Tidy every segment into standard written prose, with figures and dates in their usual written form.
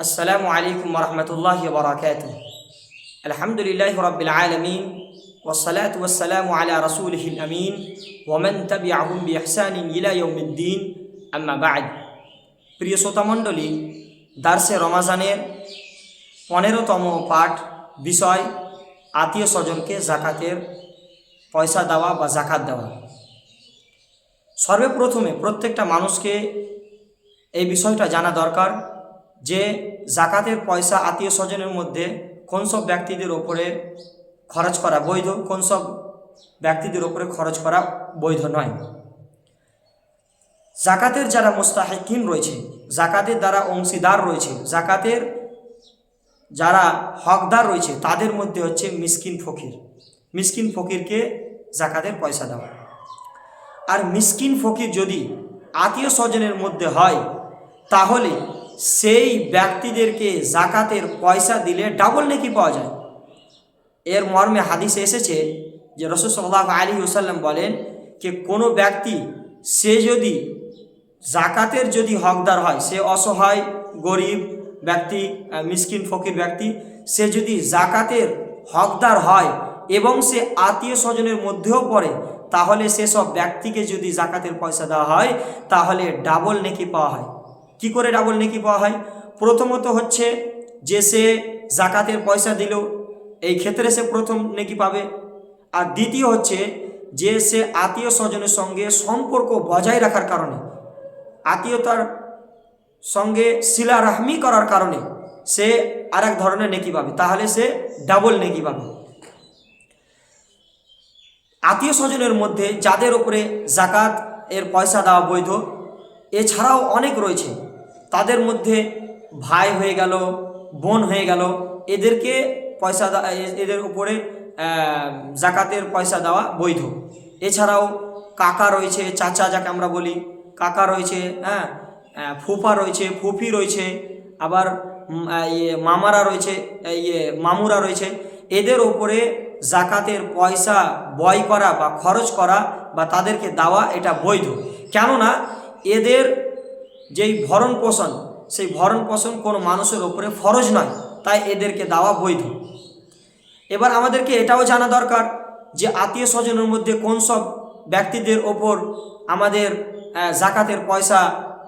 আসসালামু আলাইকুম ওরহমতুল্লাহি ওয়াবারাকাতুহু। আলহামদুলিল্লাহি রাব্বিল আলামিন ওয়াসসালাতু ওয়াসসালামু আলা রাসূলিহিল আমিন ওয়া মান তাবিআহুম বিইহসানিন ইলা ইয়াউমিদ্দিন, আম্মা বা'দ। প্রিয় শ্রোতামণ্ডলী, দার্সে রমাজানের 15তম পাঠ, বিষয় আত্মীয় স্বজনকে জাকাতের পয়সা দেওয়া বা জাকাত দেওয়া। সর্বপ্রথমে প্রত্যেকটা মানুষকে এই বিষয়টা জানা দরকার যে জাকাতের পয়সা আত্মীয় স্বজনের মধ্যে কোন সব ব্যক্তিদের ওপরে খরচ করা বৈধ, কোন সব ব্যক্তিদের ওপরে খরচ করা বৈধ নয়। জাকাতের যারা মুস্তাহিকিন রয়েছে, জাকাতের দ্বারা অংশীদার রয়েছে, জাকাতের যারা হকদার রয়েছে, তাদের মধ্যে হচ্ছে মিসকিন ফকির। মিসকিন ফকিরকে জাকাতের পয়সা দেওয়া। আর মিসকিন ফকির যদি আত্মীয় স্বজনের মধ্যে হয়, তাহলে সেই ব্যক্তিদেরকে জাকাতের পয়সা দিলে ডাবল নেকি পাওয়া যায়। এর মর্মে হাদিসে এসেছে যে রাসূল সাল্লাল্লাহু আলাইহি ওয়াসাল্লাম বলেন যে কোনো ব্যক্তি সে যদি জাকাতের যদি হকদার হয়, সে অসহায় গরিব ব্যক্তি, মিসকিন ফকির ব্যক্তি, সে যদি জাকাতের হকদার হয় এবং সে আত্মীয় স্বজনের মধ্যেও পড়ে, তাহলে সেসব ব্যক্তিকে যদি জাকাতের পয়সা দেওয়া হয় তাহলে ডাবল নেকি পাওয়া হয়। কি করে ডাবল নেকি পাওয়া হয়? প্রথমত হচ্ছে যে সে জাকাতের পয়সা দিল, এই ক্ষেত্রে সে প্রথম নেকি পাবে। আর দ্বিতীয় হচ্ছে যে সে আত্মীয় স্বজনের সঙ্গে সম্পর্ক বজায় রাখার কারণে, আত্মীয়তার সঙ্গে শিলা রাহমি করার কারণে সে আরেক ধরনের নেকি পাবে, তাহলে সে ডাবল নেকি পাবে। আত্মীয় স্বজনের মধ্যে যাদের উপরে জাকাত এর পয়সা দেওয়া বৈধ, এছাড়াও অনেক রয়েছে। তাদের মধ্যে ভাই হয়ে গেল, বোন হয়ে গেল, এদেরকে পয়সা এদের উপরে জাকাতের পয়সা দেওয়া বৈধ। এছাড়াও কাকা রয়েছে, চাচা যাকে আমরা বলি, কাকা রয়েছে, ফুফা রয়েছে, ফুফি রয়েছে, আবার মামারা রয়েছে, মামুরা রয়েছে, এদের ওপরে জাকাতের পয়সা ব্যয় করা বা খরচ করা বা তাদেরকে দেওয়া এটা বৈধ। কেননা এদের যেই ভরণ পোষণ, সেই ভরণ পোষণ কোনো মানুষের ওপরে ফরজ নয়, তাই এদেরকে দেওয়া বৈধ। এবার আমাদেরকে এটাও জানা দরকার যে আত্মীয় স্বজনের মধ্যে কোন সব ব্যক্তিদের ওপর আমাদের জাকাতের পয়সা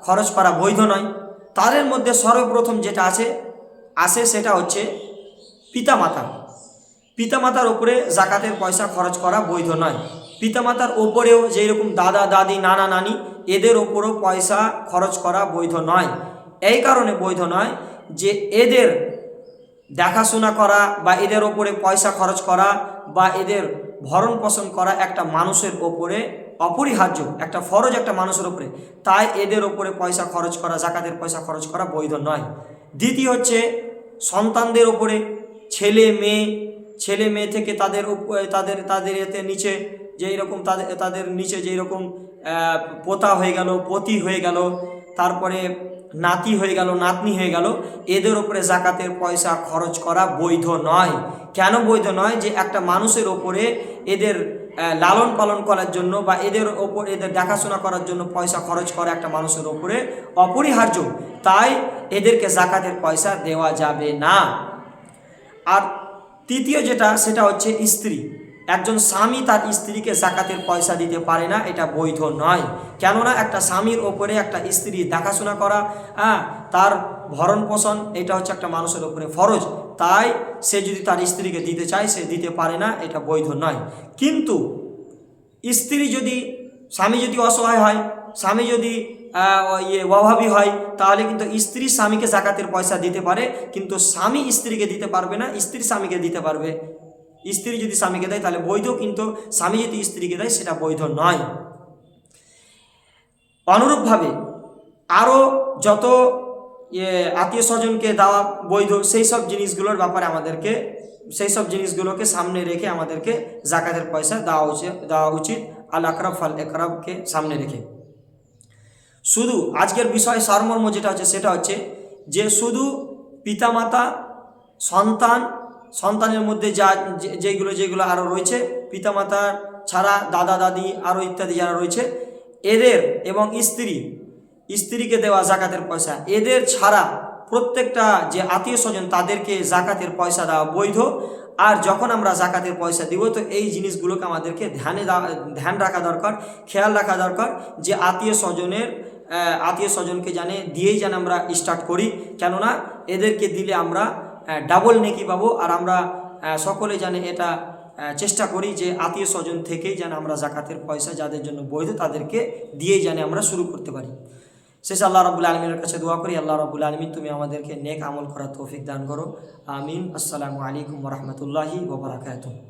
খরচ করা বৈধ নয়। তাদের মধ্যে সর্বপ্রথম যেটা আসে সেটা হচ্ছে পিতামাতা। পিতামাতার ওপরে জাকাতের পয়সা খরচ করা বৈধ নয়। পিতামাতার ওপরেও যেই রকম দাদা দাদি নানা নানি, এদের ওপরও পয়সা খরচ করা বৈধ নয়। এই কারণে বৈধ নয় যে এদের দেখাশোনা করা বা এদের ওপরে পয়সা খরচ করা বা এদের ভরণ পোষণ করা একটা মানুষের ওপরে অপরিহার্য, একটা ফরজ একটা মানুষের ওপরে, তাই এদের ওপরে পয়সা খরচ করা, জাকাতের পয়সা খরচ করা বৈধ নয়। দ্বিতীয় হচ্ছে সন্তানদের ওপরে, ছেলে মেয়ে থেকে তাদের এতে নিচে যেই রকম তাদের নিচে যেই রকম পোতা হয়ে গেল, পতি হয়ে গেল, তারপরে নাতি হয়ে গেল, নাতনি হয়ে গেল, এদের উপরে জাকাতের পয়সা খরচ করা বৈধ নয়। কেন বৈধ নয়? যে একটা মানুষের ওপরে এদের লালন পালন করার জন্য বা এদের ওপর এদের দেখাশোনা করার জন্য পয়সা খরচ করা একটা মানুষের ওপরে অপরিহার্য, তাই এদেরকে জাকাতের পয়সা দেওয়া যাবে না। আর তৃতীয় যেটা, সেটা হচ্ছে স্ত্রী। একজন স্বামী তার স্ত্রীকে জাকাতের পয়সা দিতে পারে না, এটা বৈধ নয়। কেননা একটা স্বামীর ওপরে একটা স্ত্রী দেখাশোনা করা, তার ভরণ পোষণ, এটা হচ্ছে একটা মানুষের ওপরে ফরজ, তাই সে যদি তার স্ত্রীকে দিতে চায় সে দিতে পারে না, এটা বৈধ নয়। কিন্তু স্বামী যদি অসহায় হয়, স্বামী যদি অভাবী হয়, তাহলে কিন্তু স্ত্রী স্বামীকে জাকাতের পয়সা দিতে পারে, কিন্তু স্বামী স্ত্রীকে দিতে পারবে না, স্ত্রী স্বামীকে দিতে পারবে। স্ত্রী যদি স্বামীকে দেয় তাহলে বৈধ, কিন্তু স্বামী যদি স্ত্রীকে দেয় সেটা বৈধ নয়। অনুরূপভাবে আরও যত আত্মীয় স্বজনকে দেওয়া বৈধ, সেই সব জিনিসগুলোর ব্যাপারে আমাদেরকে, সেই সব জিনিসগুলোকে সামনে রেখে আমাদেরকে জাকাতের পয়সা দেওয়া উচিত, আল আকরাব ফাল একরাবকে সামনে রেখে। শুধু আজকের বিষয় সারমর্ম যেটা হচ্ছে সেটা হচ্ছে যে শুধু পিতামাতা, সন্তানের মধ্যে যেগুলো আরও রয়েছে, পিতামাতা ছাড়া দাদা দাদি আরও ইত্যাদি যারা রয়েছে, এদের এবং স্ত্রীকে দেওয়া জাকাতের পয়সা, এদের ছাড়া প্রত্যেকটা যে আত্মীয় স্বজন তাদেরকে জাকাতের পয়সা দেওয়া বৈধ। আর যখন আমরা জাকাতের পয়সা দিব তো এই জিনিসগুলোকে আমাদেরকে ধ্যান রাখা দরকার, খেয়াল রাখা দরকার যে আত্মীয় স্বজনকে জানে দিয়েই যেন আমরা স্টার্ট করি, কেননা এদেরকে দিলে আমরা ডাবল নেকি পাবো। আর আমরা সকলে জানে এটা চেষ্টা করি যে আত্মীয় স্বজন থেকেই যেন আমরা জাকাতের পয়সা যাদের জন্য বৈধ তাদেরকে দিয়েই যেন আমরা শুরু করতে পারি। শেষে আল্লাহ রাব্বুল আলামিনের কাছে দোয়া করি, আল্লাহ রাব্বুল আলামিন তুমি আমাদেরকে নেক আমল করার তৌফিক দান করো। আমিন। আসসালামু আলাইকুম ওয়া রাহমাতুল্লাহি ওয়া বারাকাতুহু।